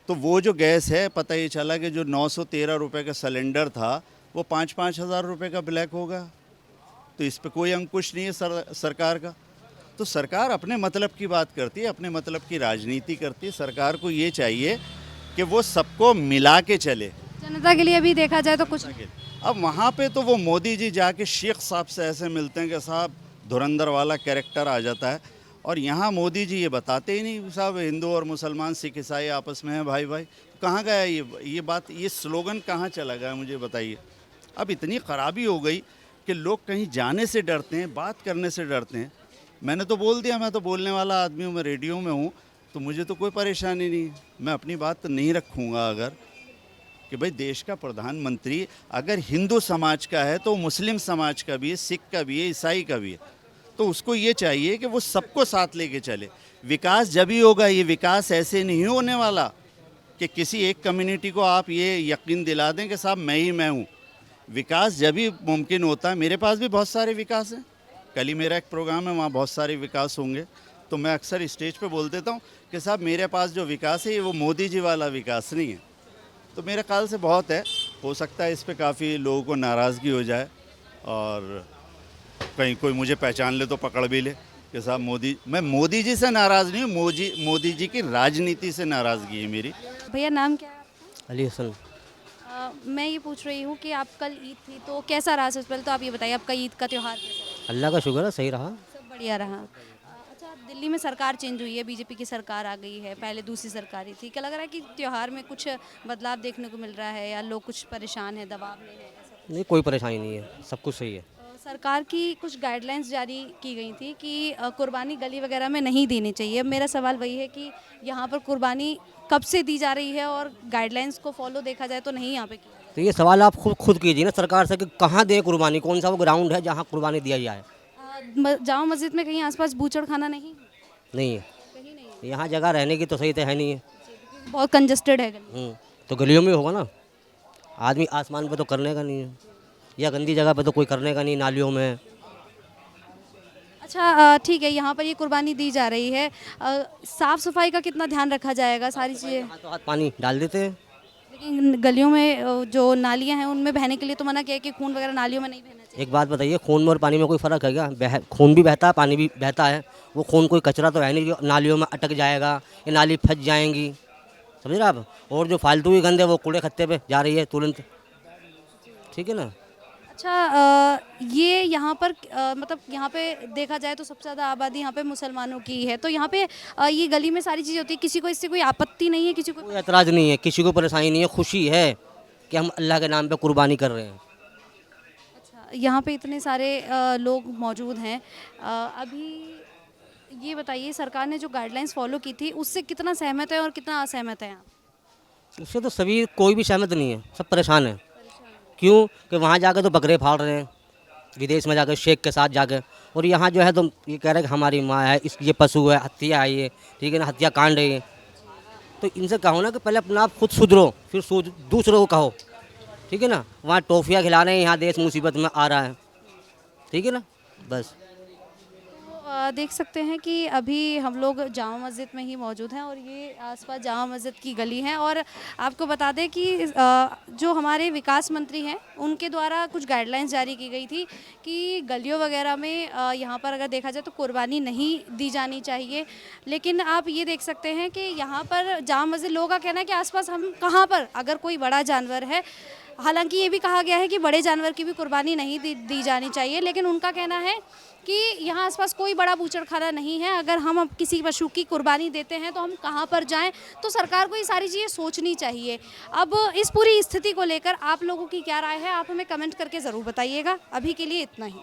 [SPEAKER 11] तो वो जो गैस है, पता ये चला कि जो 913 रुपये का सिलेंडर था वो 5-5 हज़ार रुपये का ब्लैक होगा। तो इस पे कोई अंकुश नहीं है सरकार का। तो सरकार अपने मतलब की बात करती है, अपने मतलब की राजनीति करती है। सरकार को ये चाहिए कि वो सबको मिला के चले,
[SPEAKER 3] जनता के लिए भी देखा जाए तो कुछ नहीं।
[SPEAKER 11] अब वहाँ पे तो वो मोदी जी जाके शेख साहब से ऐसे मिलते हैं कि साहब धुरंधर वाला कैरेक्टर आ जाता है, और यहाँ मोदी जी ये बताते ही नहीं साहब हिंदू और मुसलमान सिख ईसाई आपस में है भाई भाई। कहाँ गया ये बात, ये स्लोगन कहाँ चला गया मुझे बताइए। अब इतनी ख़राबी हो गई कि लोग कहीं जाने से डरते हैं, बात करने से डरते हैं। मैंने तो बोल दिया, मैं तो बोलने वाला आदमी हूँ, मैं रेडियो में हूँ, तो मुझे तो कोई परेशानी नहीं। मैं अपनी बात नहीं रखूँगा अगर कि भाई देश का प्रधानमंत्री अगर हिंदू समाज का है तो मुस्लिम समाज का भी है, सिख का भी है, ईसाई का भी है। तो उसको ये चाहिए कि वो सबको साथ लेके चले। विकास जब ही होगा, ये विकास ऐसे नहीं होने वाला कि किसी एक कम्युनिटी को आप ये यकीन दिला दें कि साहब मैं ही मैं हूँ। विकास जब ही मुमकिन होता है, मेरे पास भी बहुत सारे विकास हैं। कल ही मेरा एक प्रोग्राम है, वहाँ बहुत सारे विकास होंगे, तो मैं अक्सर स्टेज पे बोल देता हूँ कि साहब मेरे पास जो विकास है वो मोदी जी वाला विकास नहीं है। तो मेरे ख्याल से बहुत है, हो सकता है इस पे काफ़ी लोगों को नाराज़गी हो जाए, और कहीं कोई मुझे पहचान ले तो पकड़ भी ले कि साहब मोदी, मैं मोदी जी से नाराज़ नहीं हूँ, मोदी जी की राजनीति से नाराज़गी है मेरी।
[SPEAKER 3] भैया नाम क्या है आपका?
[SPEAKER 12] अली हसन।
[SPEAKER 3] मैं ये पूछ रही हूँ कि आप कल ईद थी तो कैसा रहा? सबसे पहले तो आप ये बताइए आपका ईद का त्यौहार कैसा रहा?
[SPEAKER 12] अल्लाह का शुक्र है, सही रहा।
[SPEAKER 3] सब बढ़िया रहा। अच्छा, दिल्ली में सरकार चेंज हुई है, बीजेपी की सरकार आ गई है, पहले दूसरी सरकार ही थी। क्या लग रहा है कि त्यौहार में कुछ बदलाव देखने को मिल रहा है या लोग कुछ परेशान हैं, दबाव में हैं?
[SPEAKER 12] नहीं, कोई परेशानी नहीं है, सब कुछ सही है।
[SPEAKER 3] सरकार की कुछ गाइडलाइंस जारी की गई थी कि कुर्बानी गली वगैरह में नहीं देनी चाहिए। मेरा सवाल वही है कि यहाँ पर कुर्बानी कब से दी जा रही है और गाइडलाइंस को फॉलो देखा जाए तो नहीं यहाँ पे किया?
[SPEAKER 12] तो ये सवाल आप खुद कीजिए ना सरकार से कि कहाँ दें कुर्बानी, कौन सा वो ग्राउंड है जहाँ कुर्बानी दिया जाए।
[SPEAKER 3] जामा मस्जिद में कहीं आसपास बूचड़ खाना नहीं
[SPEAKER 12] नहीं है,
[SPEAKER 3] कहीं नहीं?
[SPEAKER 12] यहाँ जगह रहने की तो सही तो है नहीं है।
[SPEAKER 3] बहुत कंजस्टेड है गली।
[SPEAKER 12] तो गलियों में होगा ना, आदमी आसमान पे तो करने का नहीं है, या गंदी जगह पे तो कोई करने का नहीं, नालियों में।
[SPEAKER 3] अच्छा, ठीक है, यहाँ पर ये कुर्बानी दी जा रही है, साफ़ सफाई का कितना ध्यान रखा जाएगा? सारी चीज़ें
[SPEAKER 12] तो हाथ पानी डाल देते हैं,
[SPEAKER 3] लेकिन गलियों में जो नालियाँ हैं उनमें बहने के लिए तो मना किया है कि खून वगैरह नालियों में नहीं बहना चाहिए।
[SPEAKER 12] एक बात बताइए, खून में और पानी में कोई फ़र्क है क्या? खून भी बहता है, पानी भी बहता है। वो खून कोई कचरा तो है नहीं जो नालियों में अटक जाएगा, ये नाली फंस जाएंगी, समझ रहे आप? और जो फालतू की गंद है वो कूड़े खत्ते पे जा रही है तुरंत, ठीक है ना?
[SPEAKER 3] अच्छा, ये यहाँ पर मतलब यहाँ पे देखा जाए तो सबसे ज़्यादा आबादी यहाँ पे मुसलमानों की है, तो यहाँ पे ये गली में सारी चीज़ें होती है, किसी को इससे कोई आपत्ति नहीं है? किसी को
[SPEAKER 12] कोई एतराज़ नहीं है, किसी को परेशानी नहीं है, खुशी है कि हम अल्लाह के नाम पे कुर्बानी कर रहे हैं।
[SPEAKER 3] अच्छा, यहाँ पे इतने सारे लोग मौजूद हैं, अभी ये बताइए सरकार ने जो गाइडलाइंस फॉलो की थी उससे कितना सहमत है और कितना असहमत है आप?
[SPEAKER 12] उससे तो सभी, कोई भी सहमत नहीं है, सब परेशान है। क्यों? कि वहाँ जाकर तो बकरे फाड़ रहे हैं, विदेश में जाकर शेख के साथ जाकर, और यहाँ जो है तो ये कह रहे हैं कि हमारी माँ है, ये पशु है, हत्या है ये, ठीक है ना, हत्या कांड है ये। तो इनसे कहो ना कि पहले अपना आप खुद सुधरो, फिर दूसरों को कहो, ठीक है ना? वहाँ टॉफियाँ खिला रहे हैं, यहाँ देश मुसीबत में आ रहा है, ठीक है ना? बस
[SPEAKER 3] देख सकते हैं कि अभी हम लोग जामा मस्जिद में ही मौजूद हैं और ये आसपास जामा मस्जिद की गली है। और आपको बता दें कि जो हमारे विकास मंत्री हैं उनके द्वारा कुछ गाइडलाइंस जारी की गई थी कि गलियों वगैरह में यहाँ पर अगर देखा जाए तो कुर्बानी नहीं दी जानी चाहिए। लेकिन आप ये देख सकते हैं कि यहाँ पर जामा मस्जिद, लोगों का कहना है कि आसपास हम कहाँ पर अगर कोई बड़ा जानवर है, हालांकि ये भी कहा गया है कि बड़े जानवर की भी कुर्बानी नहीं दी जानी चाहिए, लेकिन उनका कहना है कि यहाँ आसपास कोई बड़ा बूचड़खाना नहीं है, अगर हम अब किसी पशु की कुर्बानी देते हैं तो हम कहाँ पर जाएं। तो सरकार को ये सारी चीज़ें सोचनी चाहिए। अब इस पूरी स्थिति को लेकर आप लोगों की क्या राय है, आप हमें कमेंट करके ज़रूर बताइएगा। अभी के लिए इतना ही।